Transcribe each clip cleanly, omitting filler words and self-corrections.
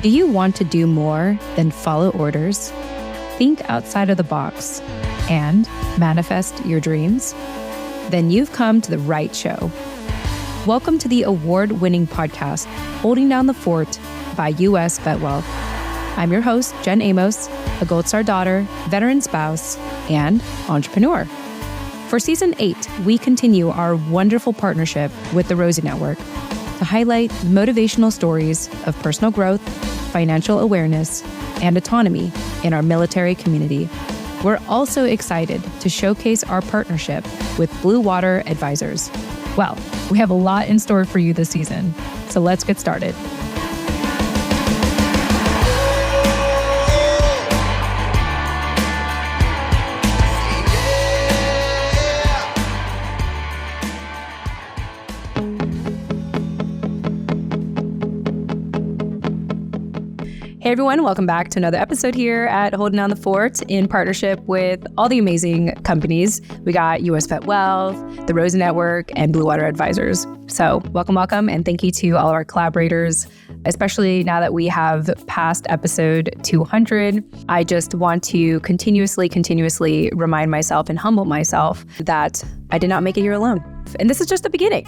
Do you want to do more than follow orders? Think outside of the box and manifest your dreams? Then you've come to the right show. Welcome to the award-winning podcast, Holding Down the Fort by U.S. VetWealth. I'm your host, Jen Amos, a Gold Star daughter, veteran spouse, and entrepreneur. For Season 8, we continue our wonderful partnership with the Rosie Network to highlight motivational stories of personal growth, financial awareness, and autonomy in our military community. We're also excited to showcase our partnership with Blue Water Advisors. Well, we have a lot in store for you this season, so let's get started. Hey everyone, welcome back to another episode here at Holding Down the Fort in partnership with all the amazing companies. We got U.S. VetWealth, the Rosie Network, and Blue Water Advisors. So welcome, and thank you to all of our collaborators, especially now that we have passed episode 200. I just want to continuously remind myself and humble myself that I did not make it here alone. And this is just the beginning.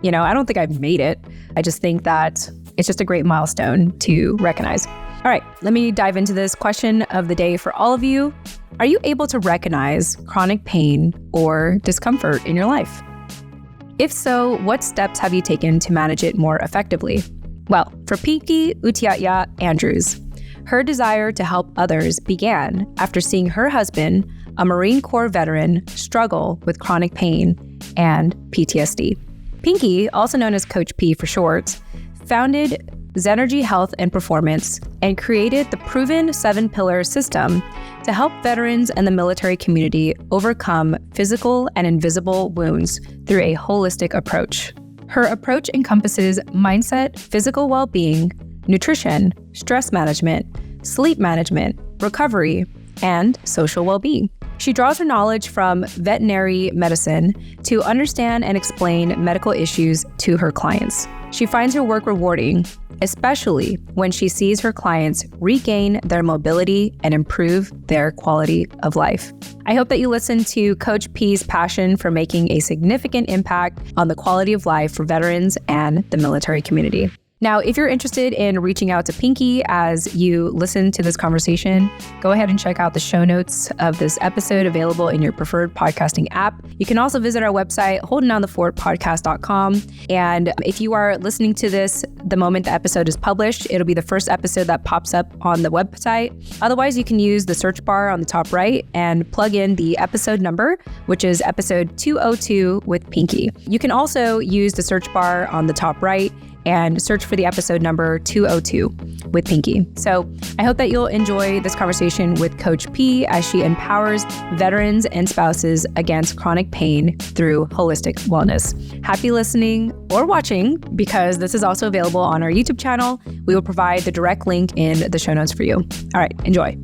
You know, I don't think I've made it. I just think that it's just a great milestone to recognize. All right, let me dive into this question of the day for all of you. Are you able to recognize chronic pain or discomfort in your life? If so, what steps have you taken to manage it more effectively? Well, for Pinky Uttayaya-Andrews, her desire to help others began after seeing her husband, a Marine Corps veteran, struggle with chronic pain and PTSD. Pinky, also known as Coach P for short, founded Zenergy Health and Performance and created the proven 7-pillar system to help veterans and the military community overcome physical and invisible wounds through a holistic approach. Her approach encompasses mindset, physical well-being, nutrition, stress management, sleep management, recovery, and social well-being. She draws her knowledge from veterinary medicine to understand and explain medical issues to her clients. She finds her work rewarding, especially when she sees her clients regain their mobility and improve their quality of life. I hope that you listen to Coach P's passion for making a significant impact on the quality of life for veterans and the military community. Now, if you're interested in reaching out to Pinky as you listen to this conversation, go ahead and check out the show notes of this episode available in your preferred podcasting app. You can also visit our website, holdingdownthefortpodcast.com. And if you are listening to this the moment the episode is published, it'll be the first episode that pops up on the website. Otherwise, you can use the search bar on the top right and plug in the episode number, which is episode 202 with Pinky. You can also use the search bar on the top right and search for the episode number 202 with Pinky. So I hope that you'll enjoy this conversation with Coach P as she empowers veterans and spouses against chronic pain through holistic wellness. Happy listening or watching, because this is also available on our YouTube channel. We will provide the direct link in the show notes for you. All right, enjoy.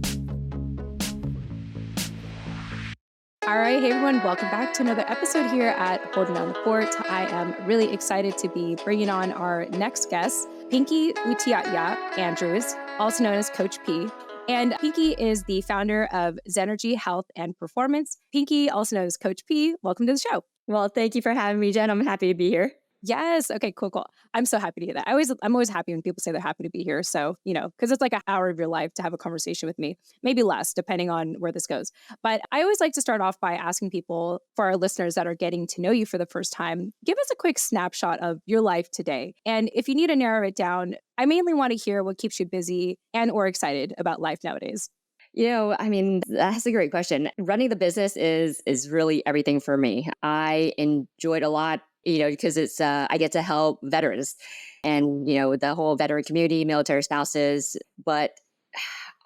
All right, hey everyone, welcome back to another episode here at Holding Down the Fort. I am really excited to be bringing on our next guest, Pinky Uttayaya-Andrews, also known as Coach P. And Pinky is the founder of Zenergy Health and Performance. Pinky, also known as Coach P, welcome to the show. Well, thank you for having me, Jen. I'm happy to be here. Yes. Okay, cool. I'm so happy to hear that. I'm always happy when people say they're happy to be here. So, you know, because it's like an hour of your life to have a conversation with me, maybe less, depending on where this goes. But I always like to start off by asking people, for our listeners that are getting to know you for the first time, give us a quick snapshot of your life today. And if you need to narrow it down, I mainly want to hear what keeps you busy and or excited about life nowadays. You know, I mean, that's a great question. Running the business is really everything for me. I enjoyed a lot, you know, because it's I get to help veterans and, you know, the whole veteran community, military spouses, but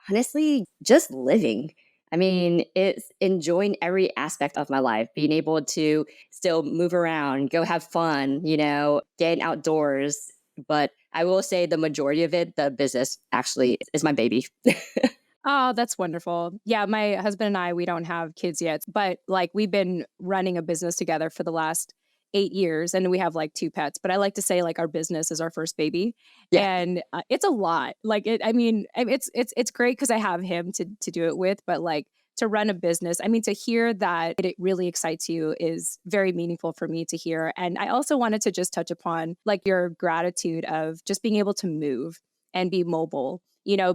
honestly, just living. I mean, it's enjoying every aspect of my life, being able to still move around, go have fun, you know, getting outdoors. But I will say the majority of it, the business actually is my baby. Oh, that's wonderful. Yeah, my husband and I, we don't have kids yet, but like we've been running a business together for the last 8 years and we have like 2 pets, but I like to say like our business is our first baby. Yeah. And it's a lot. Like it, I mean, it's great because I have him to do it with, but like to run a business, I mean, to hear that it really excites you is very meaningful for me to hear. And I also wanted to just touch upon like your gratitude of just being able to move and be mobile,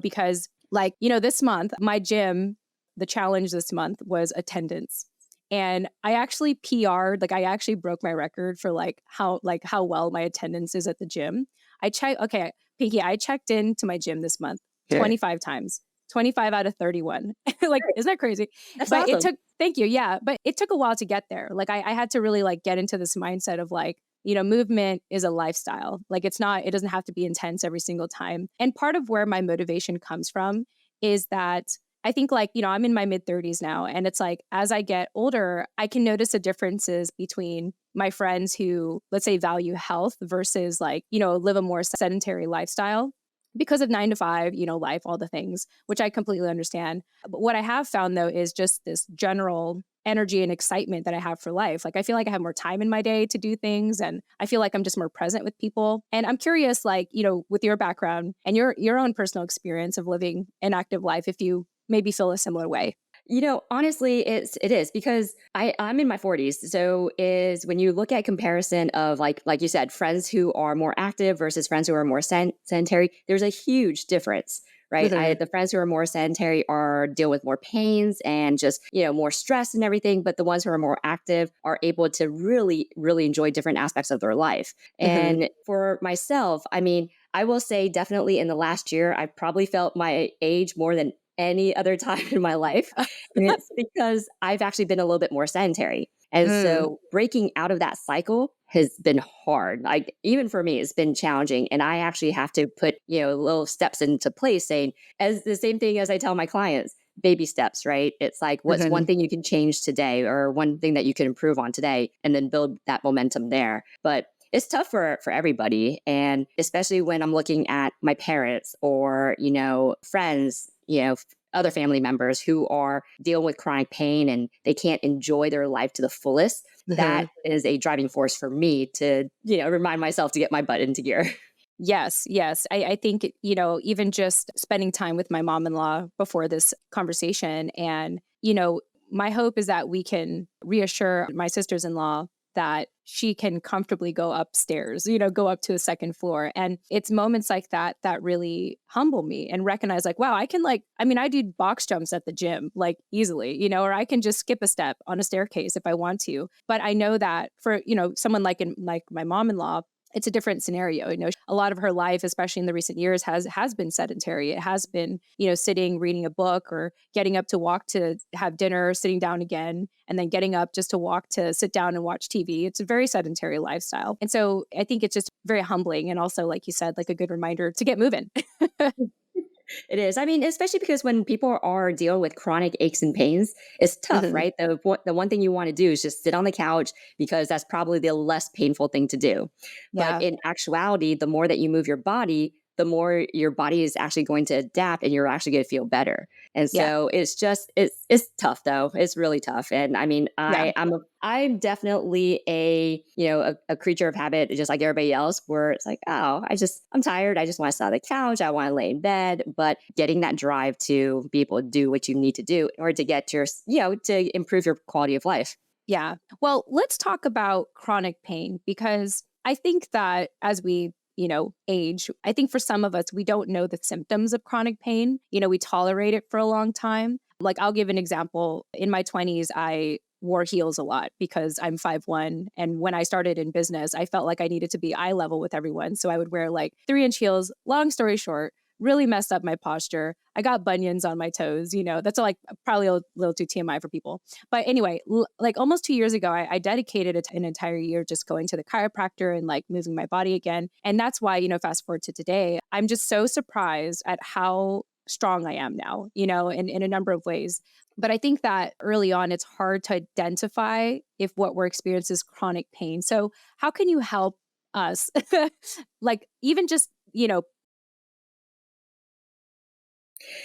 because like, this month, my gym, the challenge this month was attendance. And I actually PR'd, like I actually broke my record for like how well my attendance is at the gym. Okay, Pinky, I checked into my gym this month Good. 25 times. 25 out of 31. Like, Great. isn't that crazy? That's But it awesome. took, thank you. Yeah. But it took a while to get there. Like, I had to really like get into this mindset of like, movement is a lifestyle. Like, it doesn't have to be intense every single time. And part of where my motivation comes from is that I think like, I'm in my mid 30s now. And it's like, as I get older, I can notice the differences between my friends who, let's say, value health versus like, live a more sedentary lifestyle because of 9 to 5, life, all the things, which I completely understand. But what I have found though is just this general energy and excitement that I have for life. Like I feel like I have more time in my day to do things and I feel like I'm just more present with people. And I'm curious, like, with your background and your own personal experience of living an active life, if you maybe feel a similar way. Honestly, it is because I'm in my 40s. So is when you look at comparison of like you said, friends who are more active versus friends who are more sedentary, there's a huge difference, right? Mhm. The friends who are more sedentary are deal with more pains and just more stress and everything, but the ones who are more active are able to really really enjoy different aspects of their life. Mhm. And for myself, I mean, I will say definitely in the last year, I've probably felt my age more than any other time in my life. And it's because I've actually been a little bit more sedentary. And Mm. so breaking out of that cycle has been hard. Like even for me, it's been challenging. And I actually have to put, little steps into place saying, as the same thing as I tell my clients, baby steps, right? It's like, what's one Mhm. thing you can change today or one thing that you can improve on today and then build that momentum there. But it's tough for everybody. And especially when I'm looking at my parents or, friends, other family members who are dealing with chronic pain and they can't enjoy their life to the fullest. That Mhm. is a driving force for me to, remind myself to get my butt into gear. Yes, yes. I think, even just spending time with my mom-in-law before this conversation and, my hope is that we can reassure my sisters-in-law that she can comfortably go upstairs, go up to the second floor. And it's moments like that that really humble me and recognize like, wow, I can like, I mean, I do box jumps at the gym like easily, or I can just skip a step on a staircase if I want to. But I know that for, someone like my mom-in-law, it's a different scenario. A lot of her life, especially in the recent years, has been sedentary. It has been, sitting, reading a book, or getting up to walk to have dinner, sitting down again, and then getting up just to walk to sit down and watch TV. It's a very sedentary lifestyle, and so I think it's just very humbling, and also, like you said, like a good reminder to get moving. It is. I mean, especially because when people are dealing with chronic aches and pains, it's tough, Mhm. right? The one thing you want to do is just sit on the couch because that's probably the less painful thing to do. But Yeah, in actuality, the more that you move your body, the more your body is actually going to adapt and you're actually going to feel better. And yeah, so it's tough though. It's really tough. And I mean, yeah. I'm definitely a creature of habit, just like everybody else, where it's like, oh, I'm tired. I just want to sit on the couch. I want to lay in bed. But getting that drive to be able to do what you need to do in order to get your, to improve your quality of life. Yeah. Well, let's talk about chronic pain because I think that as we, age, I think for some of us, we don't know the symptoms of chronic pain. We tolerate it for a long time. Like, I'll give an example. In my 20s, I wore heels a lot because I'm 5'1". And when I started in business, I felt like I needed to be eye level with everyone. So I would wear like 3-inch heels. Long story short, really messed up my posture. I got bunions on my toes. That's like probably a little too TMI for people. But anyway, like almost 2 years ago, I dedicated an entire year just going to the chiropractor and like moving my body again. And that's why, fast forward to today, I'm just so surprised at how strong I am now, in a number of ways. But I think that early on, it's hard to identify if what we're experiencing is chronic pain. So, how can you help us, like, even just,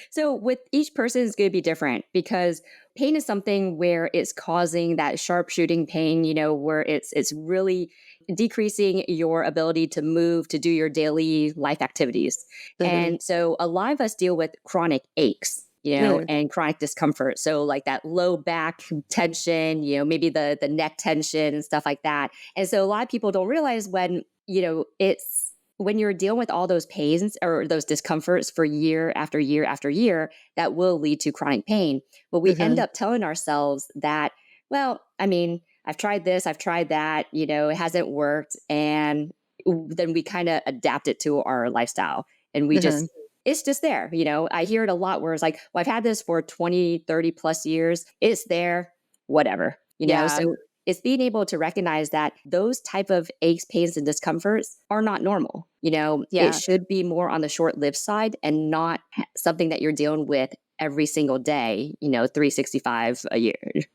So with each person, it's going to be different because pain is something where it's causing that sharp shooting pain, where it's really decreasing your ability to move, to do your daily life activities. Mhm. And so a lot of us deal with chronic aches, Mm. and chronic discomfort. So like that low back tension, maybe the neck tension and stuff like that. And so a lot of people don't realize when, it's when you're dealing with all those pains or those discomforts for year after year after year, that will lead to chronic pain. But we end Mhm. up telling ourselves that, well, I mean, I've tried this, I've tried that, it hasn't worked. And then we kind of adapt it to our lifestyle. And we Mhm. just, it's just there. I hear it a lot where it's like, well, I've had this for 20, 30 plus years. It's there, whatever, Yeah. So it's being able to recognize that those type of aches, pains, and discomforts are not normal. It Yeah. should be more on the short-lived side and not something that you're dealing with every single day, 365 a year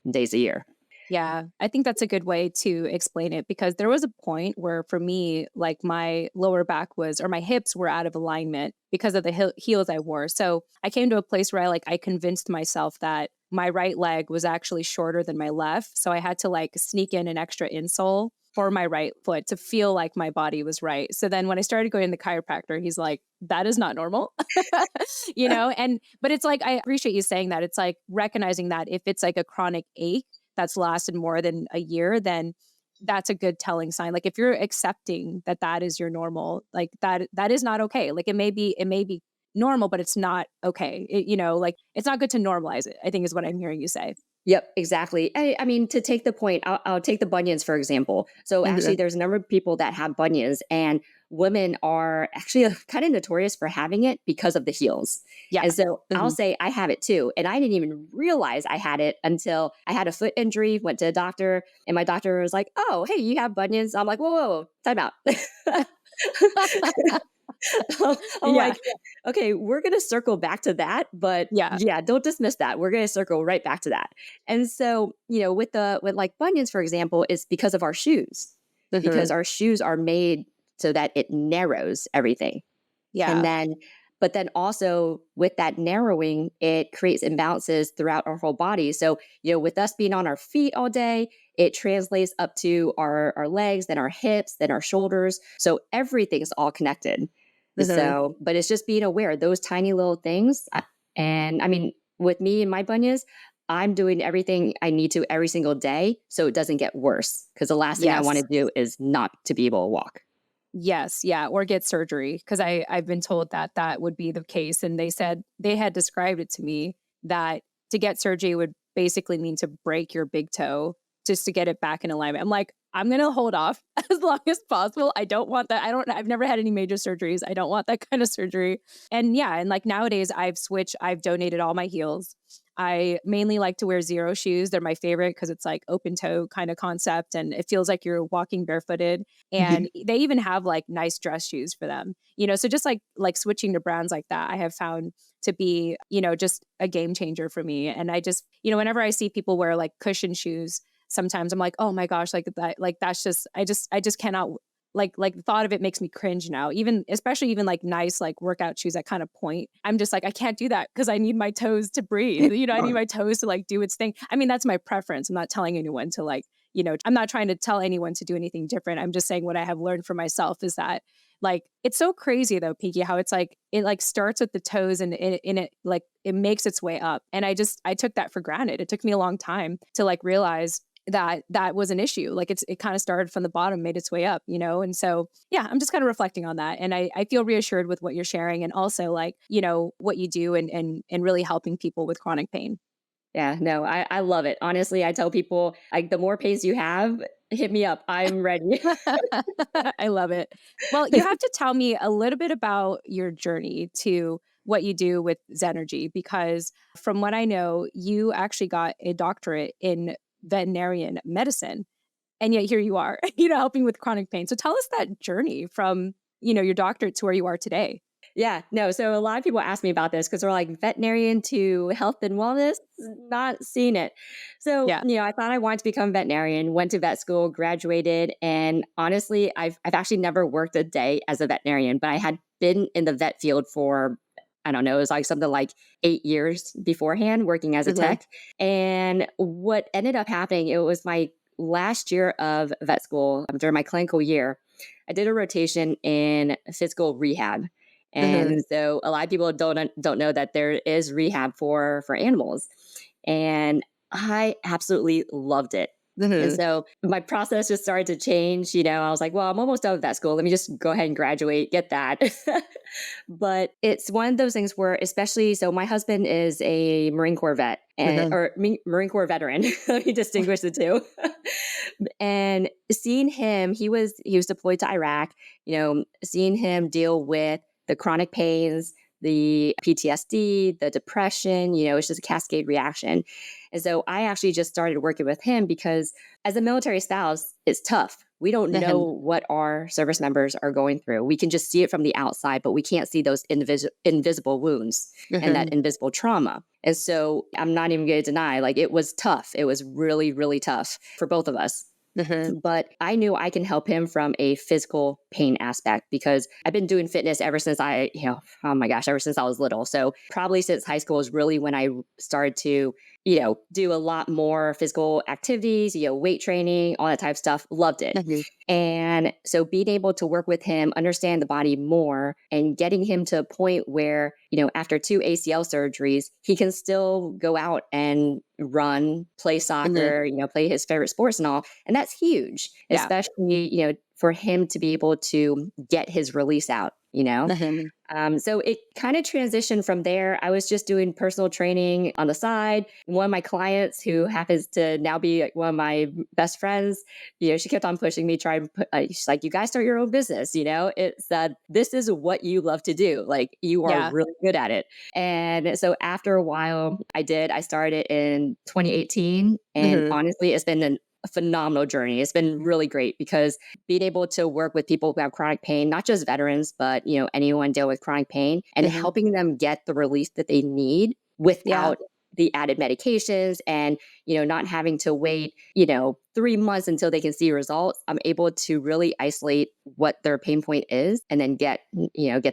days a year. Yeah, I think that's a good way to explain it because there was a point where for me, like my lower back was, or my hips were out of alignment because of the heels I wore. So I came to a place where I convinced myself that my right leg was actually shorter than my left. So I had to like sneak in an extra insole for my right foot to feel like my body was right. So then when I started going to the chiropractor, he's like, that is not normal, but it's like, I appreciate you saying that. It's like recognizing that if it's like a chronic ache, that's lasted more than a year, then that's a good telling sign. Like if you're accepting that that is your normal, like that is not okay. Like it may be normal, but it's not okay. Like it's not good to normalize it, I think is what I'm hearing you say. Yep, exactly. I mean, to take the point, I'll take the bunions for example. So actually, Mhm. there's a number of people that have bunions, and women are actually kind of notorious for having it because of the heels. Yeah. And so I'll Mhm. say I have it too, and I didn't even realize I had it until I had a foot injury. Went to a doctor, and my doctor was like, "Oh, hey, you have bunions." I'm like, "Whoa, whoa, whoa, time out." I'm Yeah. like, okay, we're going to circle back to that, but Yeah. yeah, don't dismiss that. We're going to circle right back to that. And so, with like bunions, for example, it's because of our shoes, because Mhm. our shoes are made so that it narrows everything. And Yeah. then, but then also with that narrowing, it creates imbalances throughout our whole body. So, with us being on our feet all day, it translates up to our legs, then our hips, then our shoulders. So everything's all connected. Mhm. So, but it's just being aware, those tiny little things. And I mean, with me and my bunions, I'm doing everything I need to every single day so it doesn't get worse. Because the last thing I want Yes. to do is not to be able to walk. Yes, yeah, or get surgery because I've been told that that would be the case, and they said they had described it to me that to get surgery would basically mean to break your big toe just to get it back in alignment. I'm like, I'm gonna hold off as long as possible. I don't want that. I've never had any major surgeries. I don't want that kind of surgery. And yeah, and like nowadays I've switched. I've donated all my heels. I mainly like to wear zero shoes. They're my favorite because it's like open toe kind of concept and it feels like you're walking barefooted and they even have like nice dress shoes for them, so just like switching to brands like that I have found to be, just a game changer for me. And I just, whenever I see people wear like cushion shoes, sometimes I'm like, oh my gosh, like that's just I just cannot, like the thought of it makes me cringe now, even especially even like nice like workout shoes that kind of point. I'm just like, I can't do that because I need my toes to breathe, I need my toes to like do its thing. I mean, that's my preference. I'm not telling anyone to like, I'm not trying to tell anyone to do anything different. I'm just saying what I have learned for myself is that like it's so crazy though, Pinky, how it's like it like starts with the toes and it like it makes its way up. And I took that for granted. It took me a long time to like realize that that was an issue. Like it kind of started from the bottom, made its way up, And so yeah, I'm just kind of reflecting on that. And I feel reassured with what you're sharing and also like, what you do and really helping people with chronic pain. Yeah, no, I love it. Honestly, I tell people like the more pays you have, hit me up. I'm ready. I love it. Well, you have to tell me a little bit about your journey to what you do with Zenergy, because from what I know, you actually got a doctorate in veterinarian medicine. And yet here you are, helping with chronic pain. So tell us that journey from, your doctorate to where you are today. Yeah, no. So a lot of people ask me about this because they're like veterinarian to health and wellness, not seeing it. So, Yeah. I thought I wanted to become a veterinarian, went to vet school, graduated, and honestly, I've actually never worked a day as a veterinarian, but I had been in the vet field for I don't know, it was like something like 8 years beforehand working as a tech. And what ended up happening, it was my last year of vet school during my clinical year. I did a rotation in physical rehab. And so a lot of people don't know that there is rehab for animals. And I absolutely loved it. And so my process just started to change. I was like, well, I'm almost done with that school. Let me just go ahead and graduate, get that. But it's one of those things where, especially, so my husband is a Marine Corps vet or Marine Corps veteran. Let me distinguish the two. And seeing him, he was deployed to Iraq, seeing him deal with the chronic pains, the PTSD, the depression, it's just a cascade reaction. And so I actually just started working with him because as a military spouse, it's tough. We don't know what our service members are going through. We can just see it from the outside, but we can't see those invisible wounds and that invisible trauma. And so I'm not even going to deny, like, it was tough. It was really, really tough for both of us. But I knew I can help him from a physical pain aspect because I've been doing fitness ever since ever since I was little. So probably since high school is really when I started to, do a lot more physical activities, weight training, all that type of stuff. Loved it. And so being able to work with him, understand the body more, and getting him to a point where, after 2 ACL surgeries, he can still go out and run, play soccer, play his favorite sports and all. And that's huge, especially, for him to be able to get his release out, So it kind of transitioned from there. I was just doing personal training on the side. One of my clients, who happens to now be one of my best friends, she kept on pushing me, she's like, you guys start your own business. It's that this is what you love to do. Like, you are really good at it. And so after a while, I started in 2018. And honestly, it's been a phenomenal journey. It's been really great because being able to work with people who have chronic pain, not just veterans, but anyone deal with chronic pain, and helping them get the relief that they need without the added medications and not having to wait 3 months until they can see results. I'm able to really isolate what their pain point is and then get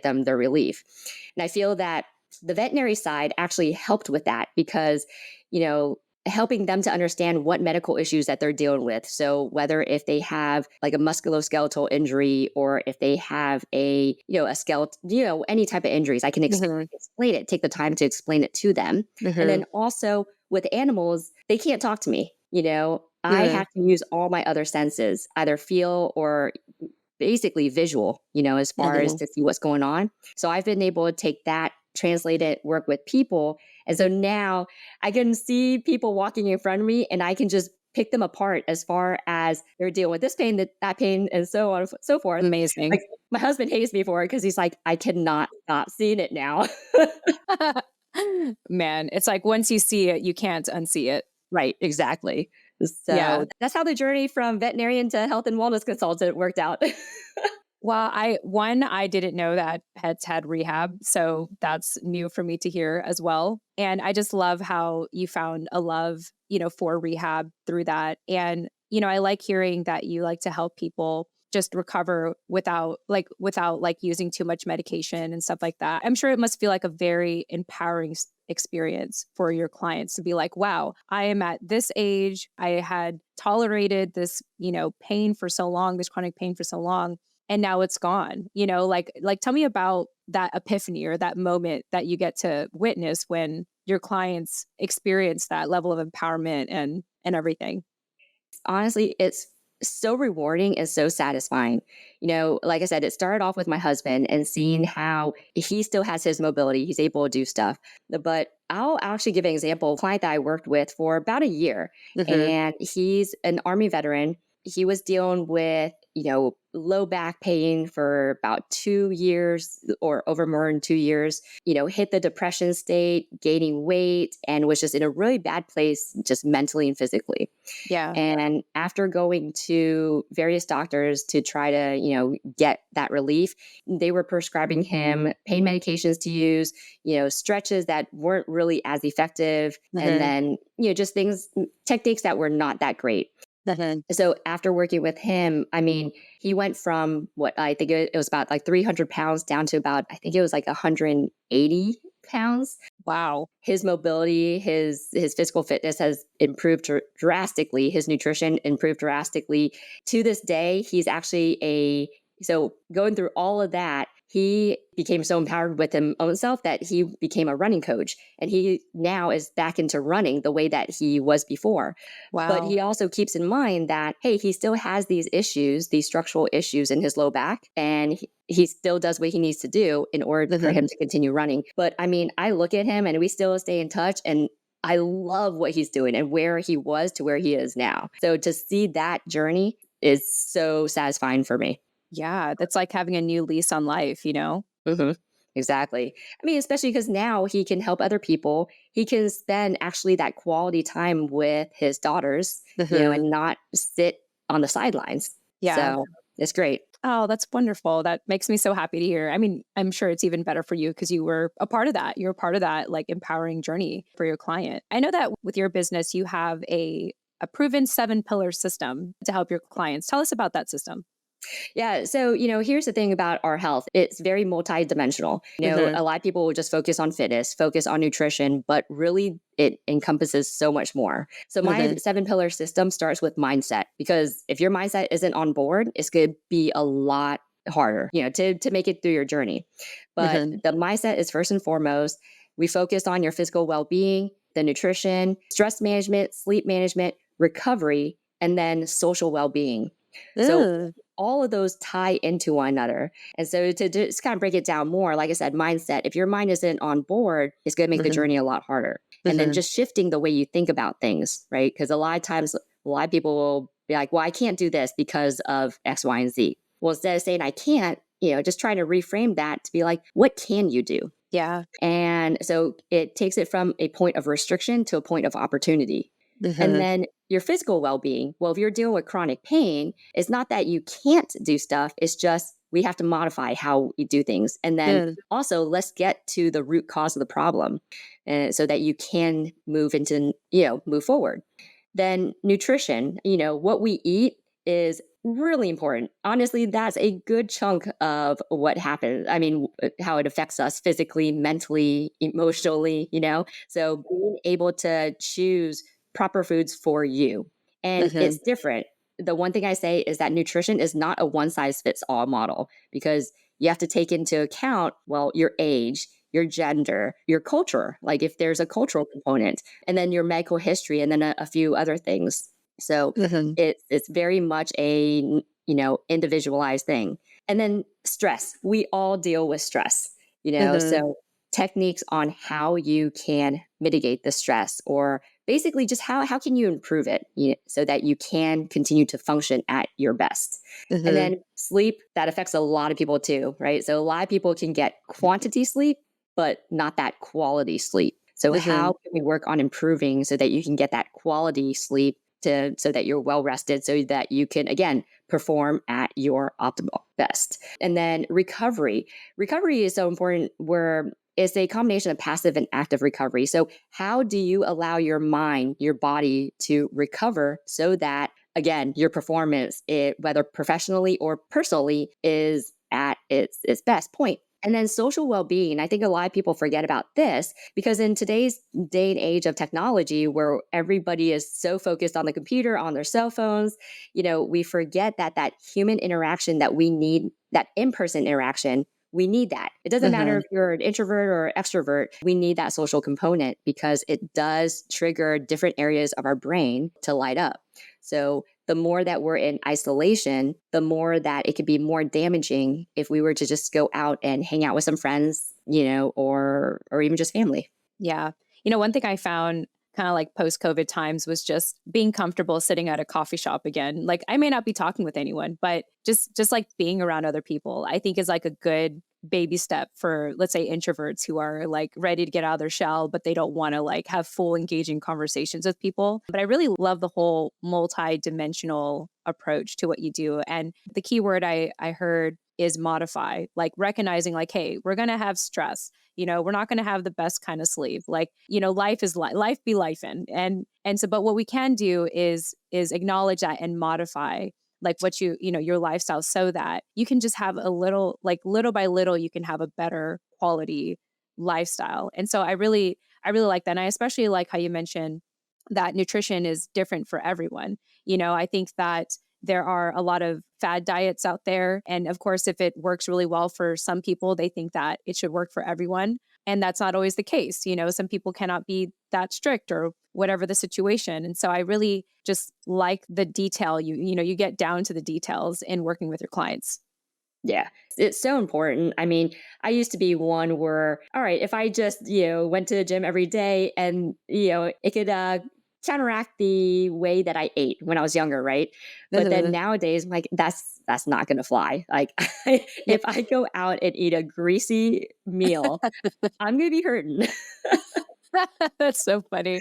them their relief. And I feel that the veterinary side actually helped with that because helping them to understand what medical issues that they're dealing with. So whether if they have like a musculoskeletal injury or if they have a skeletal, any type of injuries, I can explain it, take the time to explain it to them. And then also with animals, they can't talk to me. I have to use all my other senses, either feel or basically visual, as far as to see what's going on. So I've been able to take that, translate it, work with people. And so now I can see people walking in front of me and I can just pick them apart as far as they're dealing with this pain, that pain, and so on and so forth. Amazing. Like, my husband hates me for it because he's like, I cannot stop seeing it now. Man, it's like once you see it, you can't unsee it. Right, exactly. So that's how the journey from veterinarian to health and wellness consultant worked out. Well, I didn't know that pets had rehab, so that's new for me to hear as well. And I just love how you found a love, for rehab through that. And, I like hearing that you like to help people just recover without using too much medication and stuff like that. I'm sure it must feel like a very empowering experience for your clients to be like, wow, I am at this age. I had tolerated this, pain for so long, this chronic pain for so long. And now it's gone, like tell me about that epiphany or that moment that you get to witness when your clients experience that level of empowerment and everything. Honestly, it's so rewarding and so satisfying. Like I said, it started off with my husband and seeing how he still has his mobility. He's able to do stuff. But I'll actually give an example. A client that I worked with for about a year, and he's an Army veteran. He was dealing with, low back pain for about 2 years or over more than 2 years, hit the depression state, gaining weight, and was just in a really bad place, just mentally and physically. Yeah. And after going to various doctors to try to, get that relief, they were prescribing him pain medications to use, stretches that weren't really as effective. And then, just techniques that were not that great. Mhm. So after working with him, I mean, he went from what I think it was about like 300 pounds down to about, I think it was like 180 pounds. Wow. His mobility, his physical fitness has improved drastically. His nutrition improved drastically. To this day, he's actually a so going through all of that, he became so empowered with him own self that he became a running coach, and he now is back into running the way that he was before. But Wow. he also keeps in mind that, hey, he still has these issues, these structural issues in his low back, and he still does what he needs to do in order for Mhm. him to continue running. But I mean, I look at him and we still stay in touch, and I love what he's doing and where he was to where he is now. So to see that journey is so satisfying for me. Yeah, that's like having a new lease on life, you know? hmm Exactly. I mean, especially because now he can help other people. He can spend actually that quality time with his daughters, Mhm. and not sit on the sidelines. Yeah. So it's great. Oh, that's wonderful. That makes me so happy to hear. I mean, I'm sure it's even better for you because you were a part of that. You're a part of that like empowering journey for your client. I know that with your business, you have a proven 7 pillar system to help your clients. Tell us about that system. Yeah. So, here's the thing about our health. It's very multidimensional. Mhm. A lot of people will just focus on fitness, focus on nutrition, but really it encompasses so much more. So my Mhm. 7 pillar system starts with mindset, because if your mindset isn't on board, it's going to be a lot harder, to make it through your journey. But Mhm. the mindset is first and foremost. We focus on your physical well-being, the nutrition, stress management, sleep management, recovery, and then social well-being. So Ugh. all of those tie into one another. And so to just kind of break it down more, like I said, mindset, if your mind isn't on board, it's going to make the Mhm. journey a lot harder. And then Mhm. just shifting the way you think about things, right? Because a lot of times, a lot of people will be like, well, I can't do this because of X, Y, and Z. Well, instead of saying I can't, just trying to reframe that to be like, what can you do? Yeah. And so it takes it from a point of restriction to a point of opportunity. And Mhm. then your physical well being. Well, if you're dealing with chronic pain, it's not that you can't do stuff, it's just we have to modify how we do things. And then Mm. also, let's get to the root cause of the problem, so that you can move into, move forward. Then nutrition, what we eat is really important. Honestly, that's a good chunk of what happens. I mean, how it affects us physically, mentally, emotionally, So being able to choose proper foods for you. And Mhm. it's different. The one thing I say is that nutrition is not a one size fits all model, because you have to take into account, well, your age, your gender, your culture, like if there's a cultural component, and then your medical history, and then a few other things. So Mhm. it's very much a individualized thing. And then stress. We all deal with stress, Mhm. so techniques on how you can mitigate the stress, or basically just how can you improve it, so that you can continue to function at your best. And Mhm. then sleep, that affects a lot of people too, right? So a lot of people can get quantity sleep, but not that quality sleep. So how Mhm. can we work on improving so that you can get that quality sleep, so that you're well rested, so that you can again perform at your optimal best. And then recovery. Recovery is so important, where it's a combination of passive and active recovery. So how do you allow your mind, your body to recover so that again your performance, whether professionally or personally, is at its best point. And then social well-being, I think a lot of people forget about this, because in today's day and age of technology, where everybody is so focused on the computer, on their cell phones, we forget that human interaction that we need, that in-person interaction, we need that. It doesn't matter Mhm. if you're an introvert or extrovert, we need that social component, because it does trigger different areas of our brain to light up. So the more that we're in isolation, the more that it could be more damaging if we were to just go out and hang out with some friends, or even just family. Yeah. One thing I found kind of like post COVID times was just being comfortable sitting at a coffee shop again. Like I may not be talking with anyone, but just like being around other people, I think is like a good baby step for, let's say, introverts who are like ready to get out of their shell, but they don't want to like have full engaging conversations with people. But I really love the whole multi-dimensional approach to what you do. And the key word I heard is modify, like recognizing like, hey, we're going to have stress. We're not going to have the best kind of sleep. Like, life is life be life in. And so, but what we can do is acknowledge that and modify like what your lifestyle so that you can just have a little, like little by little, you can have a better quality lifestyle. And so I really like that. And I especially like how you mentioned that nutrition is different for everyone. I think that there are a lot of fad diets out there. And of course, if it works really well for some people, they think that it should work for everyone. And that's not always the case. Some people cannot be that strict or whatever the situation. And so I really just like the detail. You get down to the details in working with your clients. Yeah, it's so important. I mean, I used to be one where, all right, if I just, went to the gym every day and, it could counteract the way that I ate when I was younger, right? But then nowadays, I'm like, that's not going to fly. Like, if I go out and eat a greasy meal, I'm going to be hurting. That's so funny.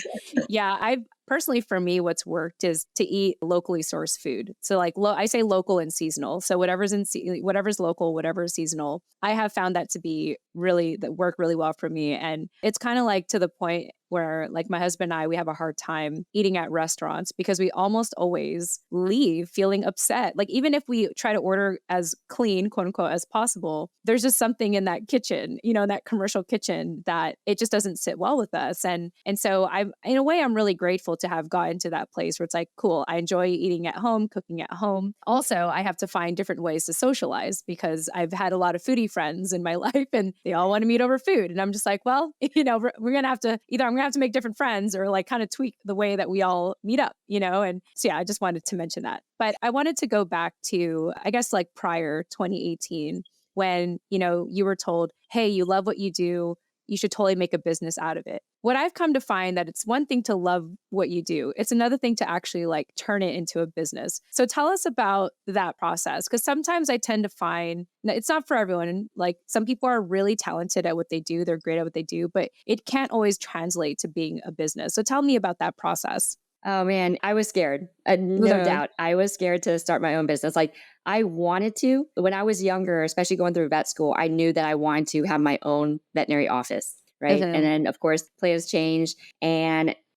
Yeah, I personally, for me, what's worked is to eat locally sourced food. So like I say local and seasonal. So whatever's local, whatever's seasonal, I have found that to be really that work really well for me. And it's kind of like to the point where like my husband and I, we have a hard time eating at restaurants because we almost always leave feeling upset. Like even if we try to order as clean, quote unquote, as possible, there's just something in that kitchen, in that commercial kitchen that it just doesn't sit well with us. And so in a way, I'm really grateful to have gotten to that place where it's like, cool, I enjoy eating at home, cooking at home. Also, I have to find different ways to socialize because I've had a lot of foodie friends in my life and they all want to meet over food. And I'm just like, well, we're going to have to either I'm going to have to make different friends or like kind of tweak the way that we all meet up, And so, yeah, I just wanted to mention that. But I wanted to go back to, I guess, like prior 2018 when, you were told, hey, you love what you do. You should totally make a business out of it. What I've come to find that it's one thing to love what you do. It's another thing to actually like turn it into a business. So tell us about that process. Because sometimes I tend to find it's not for everyone. Like some people are really talented at what they do. They're great at what they do, but it can't always translate to being a business. So tell me about that process. Oh man, I was scared. No doubt. I was scared to start my own business. Like I wanted to. When I was younger, especially going through vet school, I knew that I wanted to have my own veterinary office, right? And then of course, plans changed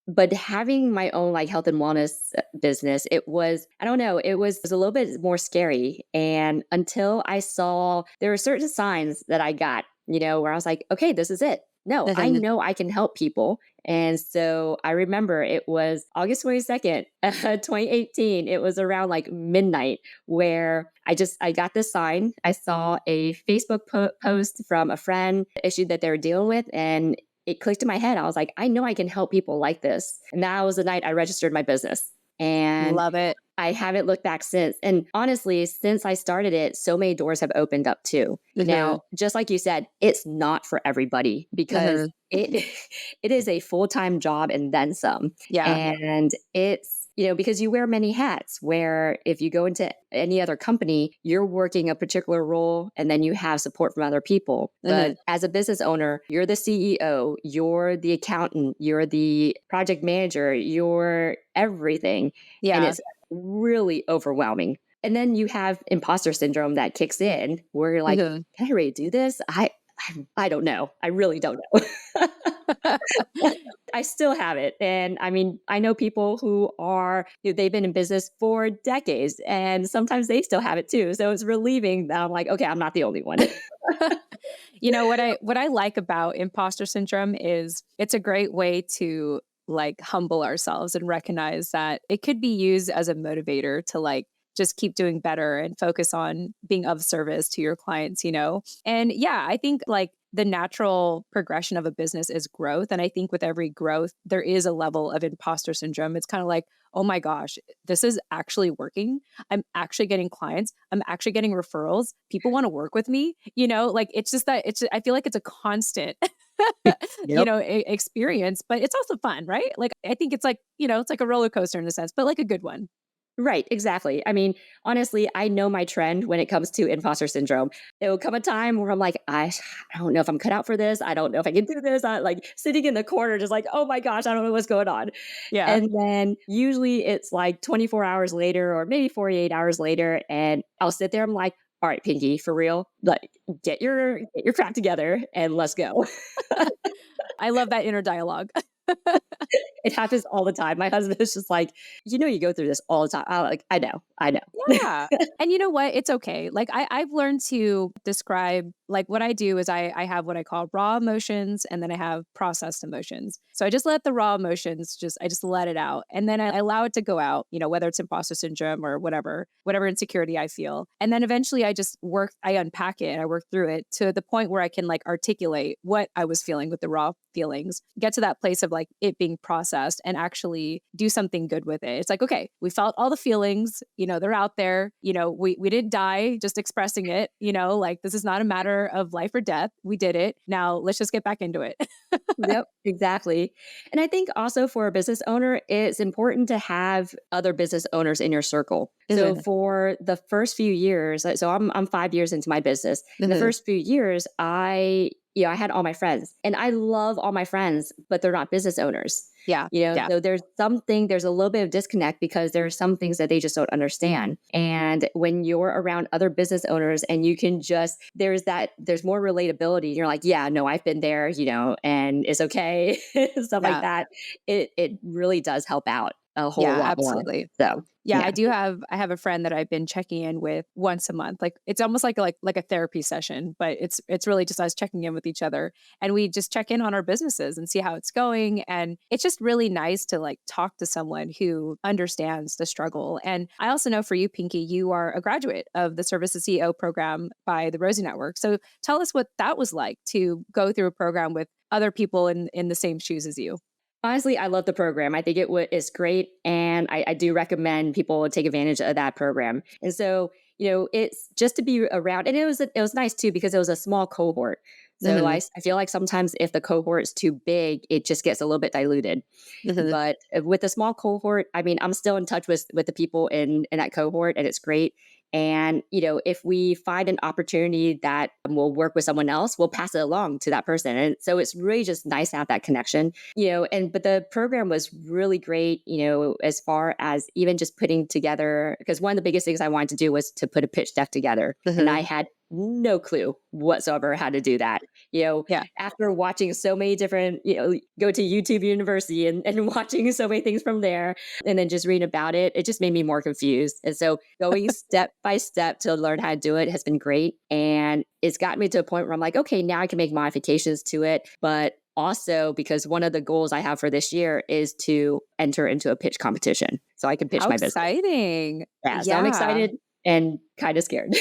but having my own like health and wellness business, it was, I don't know, it was a little bit more scary. And until I saw there were certain signs that I got, where I was like, okay, this is it. No, I know I can help people. And so I remember it was August 22nd, 2018. It was around like midnight where I got this sign. I saw a Facebook post from a friend, issue that they were dealing with, and it clicked in my head. I was like, I know I can help people like this. And that was the night I registered my business. And love it. I haven't looked back since. And honestly, since I started it, so many doors have opened up too. Now, just like you said, it's not for everybody because it is a full-time job and then some. Yeah. And it's, because you wear many hats, where if you go into any other company, you're working a particular role and then you have support from other people. But as a business owner, you're the CEO, you're the accountant, you're the project manager, you're everything. Yeah. And it's really overwhelming. And then you have imposter syndrome that kicks in where you're like, can I really do this? I don't know. I really don't know. I still have it. And I mean, I know people who are, they've been in business for decades and sometimes they still have it too. So it's relieving that I'm like, okay, I'm not the only one. What I like about imposter syndrome is it's a great way to like humble ourselves and recognize that it could be used as a motivator to like just keep doing better and focus on being of service to your clients, And yeah, I think like the natural progression of a business is growth. And I think with every growth, there is a level of imposter syndrome. It's kind of like, oh my gosh, this is actually working. I'm actually getting clients. I'm actually getting referrals. People want to work with me, like it's just that I feel like it's a constant, experience, but it's also fun, right? Like, I think it's like, it's like a roller coaster in a sense, but like a good one. Right, exactly. I mean, honestly, I know my trend when it comes to imposter syndrome. It will come a time where I'm like, I don't know if I'm cut out for this. I don't know if I can do this. I like sitting in the corner, just like, oh my gosh, I don't know what's going on. Yeah. And then usually it's like 24 hours later or maybe 48 hours later. And I'll sit there. I'm like, all right, Pinky, for real, like get your crap together and let's go. I love that inner dialogue. It happens all the time. My husband is just like, you go through this all the time. I'm like, I know. Yeah. And you know what? It's okay. Like I've learned to describe, like what I do is I have what I call raw emotions and then I have processed emotions. So I just let the raw emotions I just let it out. And then I allow it to go out, whether it's imposter syndrome or whatever insecurity I feel. And then eventually I unpack it and I work through it to the point where I can like articulate what I was feeling with the raw feelings, get to that place of like it being processed and actually do something good with it. It's like, okay, we felt all the feelings, they're out there, we didn't die just expressing it, like this is not a matter of life or death. We did it. Now let's just get back into it. Yep, exactly. And I think also for a business owner, it's important to have other business owners in your circle. So Mhm. for the first few years, so I'm 5 years into my business. In the Mhm. first few years, I had all my friends and I love all my friends, but they're not business owners. Yeah. Yeah. So there's a little bit of disconnect because there are some things that they just don't understand. And when you're around other business owners and you can there's more relatability. You're like, yeah, no, I've been there, and it's okay, stuff like Yeah. that. It really does help out a whole Yeah, lot more. absolutely. So Yeah, yeah. I have a friend that I've been checking in with once a month. Like it's almost like a therapy session, but it's really just us checking in with each other and we just check in on our businesses and see how it's going and it's just really nice to like talk to someone who understands the struggle. And I also know for you Pinky, you are a graduate of the Services CEO program by the Rosie Network. So tell us what that was like to go through a program with other people in the same shoes as you. Honestly, I love the program. I think is great, and I do recommend people take advantage of that program. And so, it's just to be around, and it was nice too because it was a small cohort. So Mhm. I feel like sometimes if the cohort is too big, it just gets a little bit diluted. Mhm. But with a small cohort, I mean, I'm still in touch with the people in that cohort, and it's great. And if we find an opportunity that will work with someone else, we'll pass it along to that person. And so it's really just nice to have that connection. But the program was really great, as far as even just putting together, because one of the biggest things I wanted to do was to put a pitch deck together. And I Mhm. had no clue whatsoever how to do that. Yeah. After watching so many different, go to YouTube University and watching so many things from there and then just reading about it, it just made me more confused. And so going step by step to learn how to do it has been great. And it's gotten me to a point where I'm like, okay, now I can make modifications to it. But also because one of the goals I have for this year is to enter into a pitch competition so I can pitch How my business. exciting. Yeah. So I'm Yeah. excited and kind of scared.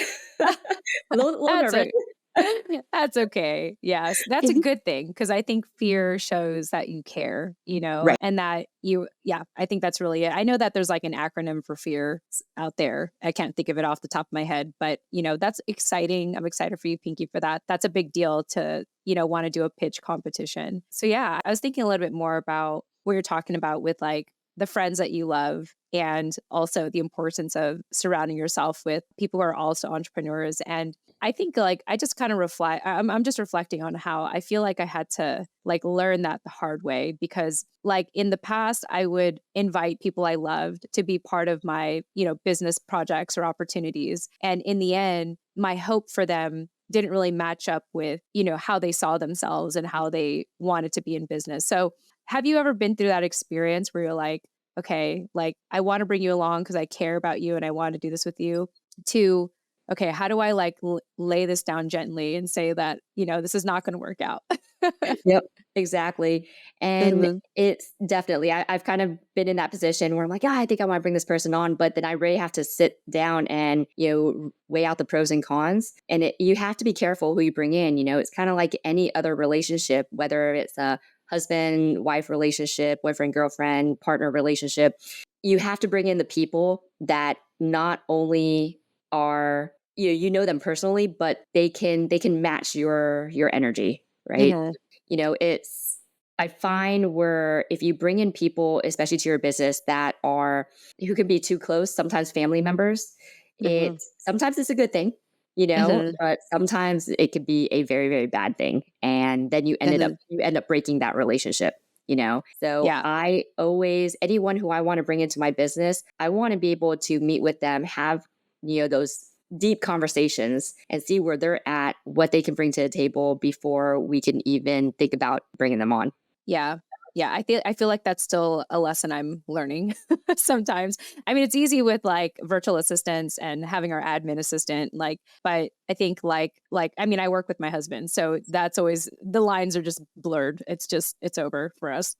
A little That's nervous. a that's okay. Yes, that's a good thing because I think fear shows that you care, Right. and that yeah, I think that's really it. I know that there's like an acronym for fear out there. I can't think of it off the top of my head, but that's exciting. I'm excited for you, Pinky, for that. That's a big deal to, want to do a pitch competition. So yeah, I was thinking a little bit more about what you're talking about with like the friends that you love and also the importance of surrounding yourself with people who are also entrepreneurs. And I think like I just kind of I'm just reflecting on how I feel like I had to like learn that the hard way because like in the past I would invite people I loved to be part of my, business projects or opportunities. And in the end, my hope for them didn't really match up with, how they saw themselves and how they wanted to be in business. So have you ever been through that experience where you're like, okay, like I want to bring you along because I care about you and I want to do this with you, to okay, how do I like lay this down gently and say that, this is not going to work out? Yep, exactly. And Mhm. it's definitely, I've kind of been in that position where I'm like, I think I want to bring this person on, but then I really have to sit down and, weigh out the pros and cons. And you have to be careful who you bring in. It's kind of like any other relationship, whether it's a husband, wife relationship, boyfriend, girlfriend, partner relationship. You have to bring in the people that not only are, you know them personally, but they can match your energy, right? Mhm. It's I find where if you bring in people, especially to your business, that are who can be too close, sometimes family members, Mhm. sometimes it's a good thing, Mhm. but sometimes it could be a very, very bad thing. And then Mhm. you end up breaking that relationship. So Yeah. I always anyone who I want to bring into my business, I want to be able to meet with them, have those deep conversations and see where they're at, what they can bring to the table before we can even think about bringing them on. Yeah. Yeah. I feel like that's still a lesson I'm learning sometimes. I mean, it's easy with like virtual assistants and having our admin assistant, like, but I think I mean, I work with my husband. So that's always, the lines are just blurred. It's over for us.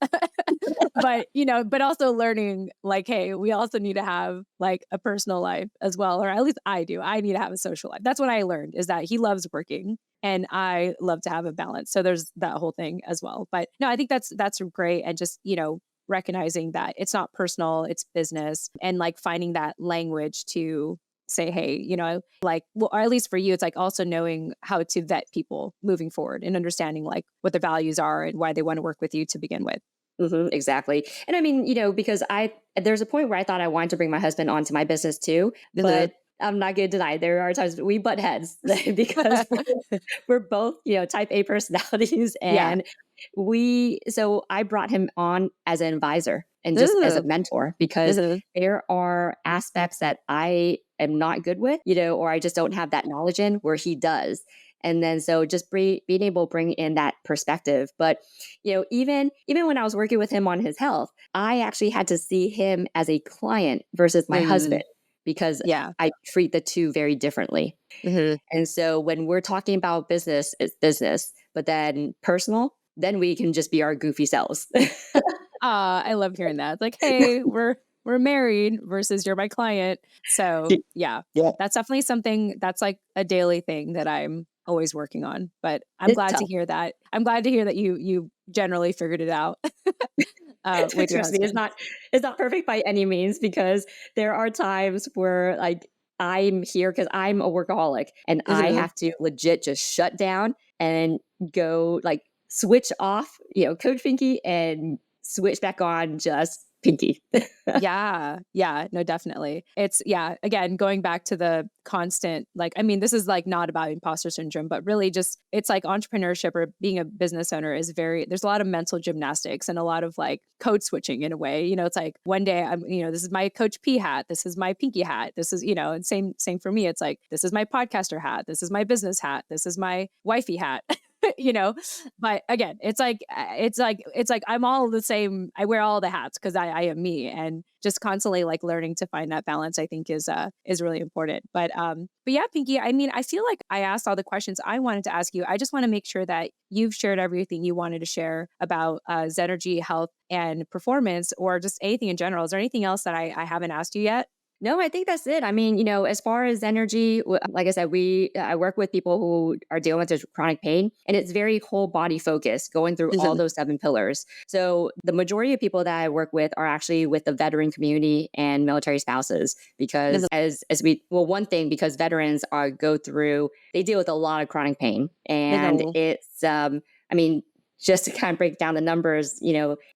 But, but also learning like, hey, we also need to have like a personal life as well, or at least I do. I need to have a social life. That's what I learned, is that he loves working and I love to have a balance. So there's that whole thing as well. But no, I think that's great. And just, recognizing that it's not personal, it's business, and like finding that language to say, hey, like, well, or at least for you, it's like also knowing how to vet people moving forward and understanding like what their values are and why they want to work with you to begin with. Exactly. And I mean, because there's a point where I thought I wanted to bring my husband onto my business too, but I'm not going to deny there are times we butt heads because we're both, type A personalities. Yeah. And so I brought him on as an advisor and just as a Ooh. mentor, because Mhm. there are aspects that I am not good with, or I just don't have that knowledge in, where he does. And then so just being able to bring in that perspective. But, even when I was working with him on his health, I actually had to see him as a client versus my Mm. husband, because Yeah. I treat the two very differently. Mhm. And so when we're talking about business, it's business, but then personal, then we can just be our goofy selves. I love hearing that. It's like, hey, we're married versus you're my client. So yeah, Yeah. that's definitely something that's like a daily thing that I'm always working on. But I'm It's glad to tough. hear that. I'm glad to hear that you generally figured it out with your Trust me, husband. it's not perfect by any means, because there are times where like I'm here because I'm a workaholic and I Mhm. have to legit just shut down and go like switch off, Coach Pinky, and switch back on just Pinky. Yeah. Yeah. No, definitely. It's, yeah. Again, going back to the constant, like, I mean, this is like not about imposter syndrome, but really just, it's like entrepreneurship or being a business owner is there's a lot of mental gymnastics and a lot of like code switching in a way. It's like one day this is my Coach P hat. This is my Pinky hat. This is, and same for me. It's like, this is my podcaster hat. This is my business hat. This is my wifey hat. you know but again, it's like I'm all the same. I wear all the hats because I am me, and just constantly like learning to find that balance, I think is really important. But yeah, Pinky, I mean, I feel like I asked all the questions I wanted to ask you. I just want to make sure that you've shared everything you wanted to share about Zenergy Health and Performance, or just anything in general. Is there anything else that I haven't asked you yet? No, I think that's it. I mean, as far as energy, like I said, I work with people who are dealing with this chronic pain, and it's very whole body focused, going through all Mhm. those 7 pillars. So the majority of people that I work with are actually with the veteran community and military spouses, because Mhm. one thing, because veterans go through, they deal with a lot of chronic pain, and Mhm. it's, I mean, just to kind of break down the numbers,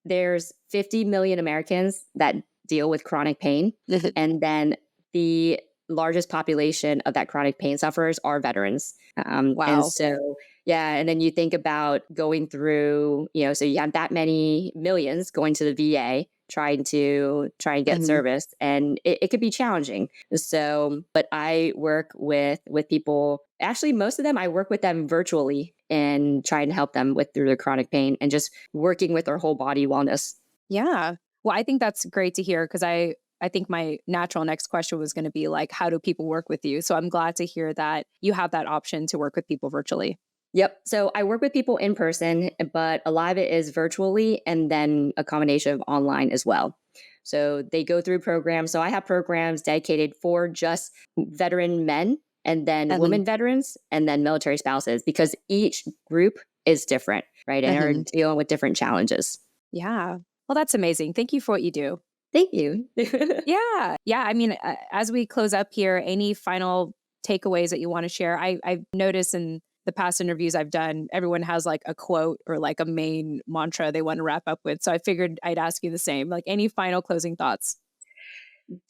there's 50 million Americans that deal with chronic pain. Mhm. And then the largest population of that chronic pain sufferers are veterans. And Wow. so, yeah. And then you think about going through, so you have that many millions going to the VA try and get Mhm. service, and it could be challenging. So, but I work with people, actually most of them I work with them virtually, and try and help them with through their chronic pain, and just working with their whole body wellness. Yeah. Well, I think that's great to hear, because I think my natural next question was going to be like, how do people work with you? So I'm glad to hear that you have that option to work with people virtually. Yep. So I work with people in person, but a lot of it is virtually, and then a combination of online as well. So they go through programs. So I have programs dedicated for just veteran men, and then Mhm. women veterans, and then military spouses, because each group is different, right? And are Mhm. dealing with different challenges. Yeah. Well, that's amazing. Thank you for what you do. Thank you. Yeah. Yeah. I mean, as we close up here, any final takeaways that you want to share? I've noticed in the past interviews I've done, everyone has like a quote or like a main mantra they want to wrap up with. So I figured I'd ask you the same. Like, any final closing thoughts?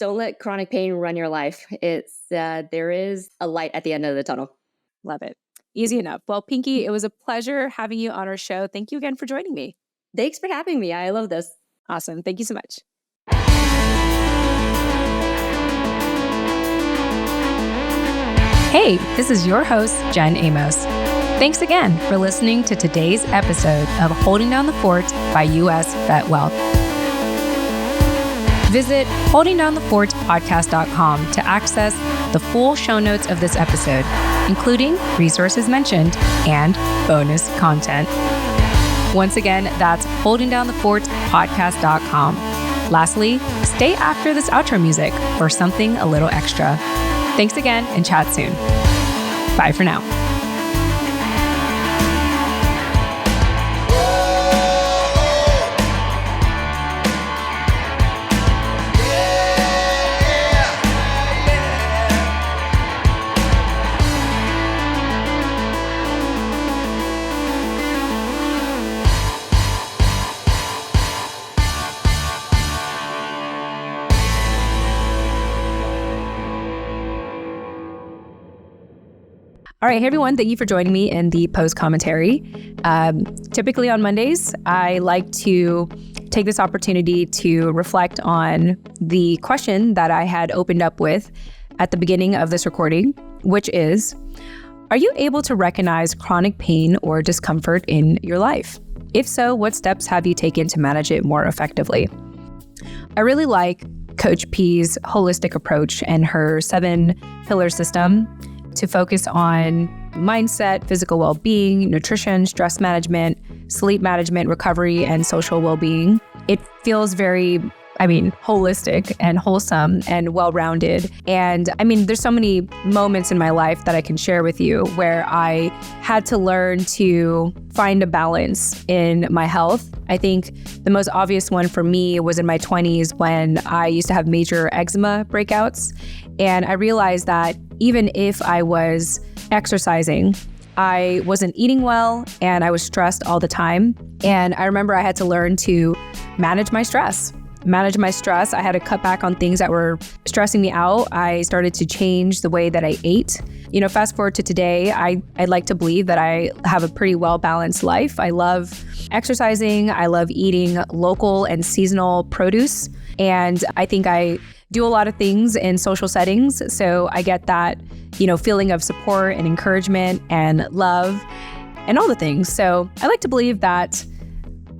Don't let chronic pain run your life. There is a light at the end of the tunnel. Love it. Easy enough. Well, Pinky, it was a pleasure having you on our show. Thank you again for joining me. Thanks for having me. I love this. Awesome. Thank you so much. Hey, this is your host, Jen Amos. Thanks again for listening to today's episode of Holding Down the Fort by US VetWealth. Visit holdingdownthefortpodcast.com to access the full show notes of this episode, including resources mentioned and bonus content. Once again, that's holdingdownthefortpodcast.com. Lastly, stay after this outro music for something a little extra. Thanks again and chat soon. Bye for now. All right, hey everyone, thank you for joining me in the post commentary. Typically on Mondays, I like to take this opportunity to reflect on the question that I had opened up with at the beginning of this recording, which is, are you able to recognize chronic pain or discomfort in your life? If so, what steps have you taken to manage it more effectively? I really like Coach P's holistic approach and her 7-pillar system to focus on mindset, physical well-being, nutrition, stress management, sleep management, recovery, and social well-being. It feels very, holistic and wholesome and well-rounded. And there's so many moments in my life that I can share with you where I had to learn to find a balance in my health. I think the most obvious one for me was in my 20s when I used to have major eczema breakouts. And I realized that even if I was exercising, I wasn't eating well and I was stressed all the time. And I remember I had to learn to manage my stress. I had to cut back on things that were stressing me out. I started to change the way that I ate. Fast forward to today, I'd like to believe that I have a pretty well-balanced life. I love exercising. I love eating local and seasonal produce. And I think I do a lot of things in social settings. So I get that, feeling of support and encouragement and love and all the things. So I like to believe that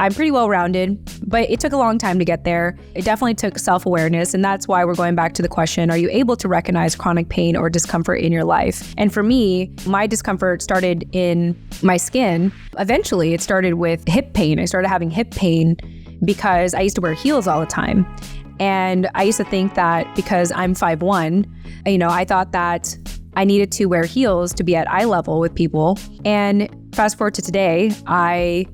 I'm pretty well-rounded, but it took a long time to get there. It definitely took self-awareness, and that's why we're going back to the question, are you able to recognize chronic pain or discomfort in your life? And for me, my discomfort started in my skin. Eventually, it started with hip pain. I started having hip pain because I used to wear heels all the time. And I used to think that because I'm 5'1", I thought that I needed to wear heels to be at eye level with people. And fast forward to today, I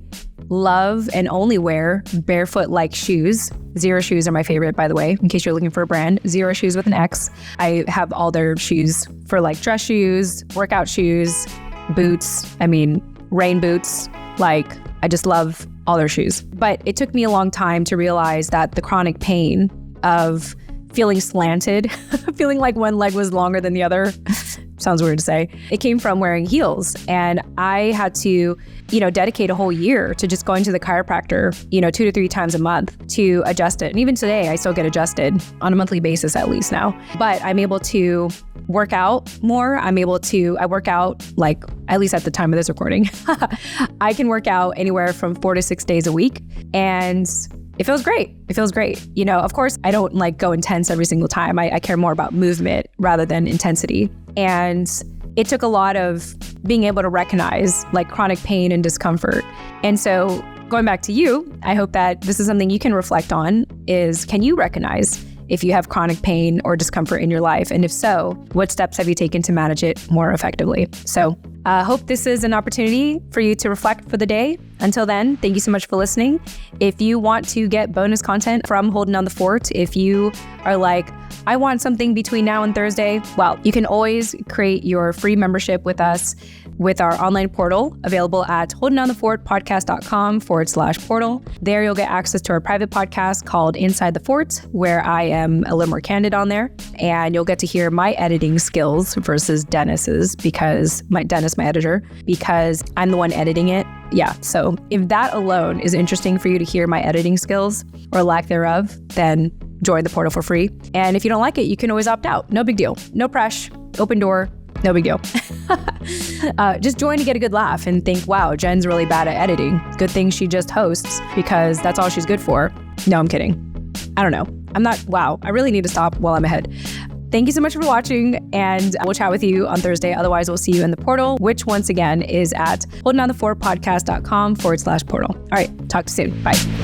love and only wear barefoot-like shoes. Xero shoes are my favorite, by the way, in case you're looking for a brand. Xero shoes with an X. I have all their shoes for like dress shoes, workout shoes, boots, rain boots. I just love all their shoes. But it took me a long time to realize that the chronic pain of feeling slanted, feeling like one leg was longer than the other, sounds weird to say, it came from wearing heels. And I had to, dedicate a whole year to just going to the chiropractor, 2 to 3 times a month to adjust it. And even today, I still get adjusted on a monthly basis at least now. But I'm able to work out more. I work out at least at the time of this recording. I can work out anywhere from 4 to 6 days a week. And it feels great. Of course, I don't go intense every single time. I care more about movement rather than intensity. And it took a lot of being able to recognize chronic pain and discomfort. And so going back to you, I hope that this is something you can reflect on is, can you recognize if you have chronic pain or discomfort in your life? And if so, what steps have you taken to manage it more effectively? So I hope this is an opportunity for you to reflect for the day. Until then, thank you so much for listening. If you want to get bonus content from Holding Down the Fort, if you are I want something between now and Thursday, well, you can always create your free membership with us with our online portal available at holdingdownthefortpodcast.com/portal. There you'll get access to our private podcast called Inside the Fort, where I am a little more candid on there. And you'll get to hear my editing skills versus Dennis's, because my editor, because I'm the one editing it. Yeah, so if that alone is interesting for you to hear my editing skills or lack thereof, then join the portal for free. And if you don't like it, you can always opt out. No big deal. No pressure. Open door. No big deal. Just join to get a good laugh and think, wow, Jen's really bad at editing. Good thing she just hosts because that's all she's good for. No, I'm kidding. I don't know. I really need to stop while I'm ahead. Thank you so much for watching, and we'll chat with you on Thursday. Otherwise, we'll see you in the portal, which once again is at holdingonthefortpodcast.com/portal. All right, talk to you soon. Bye.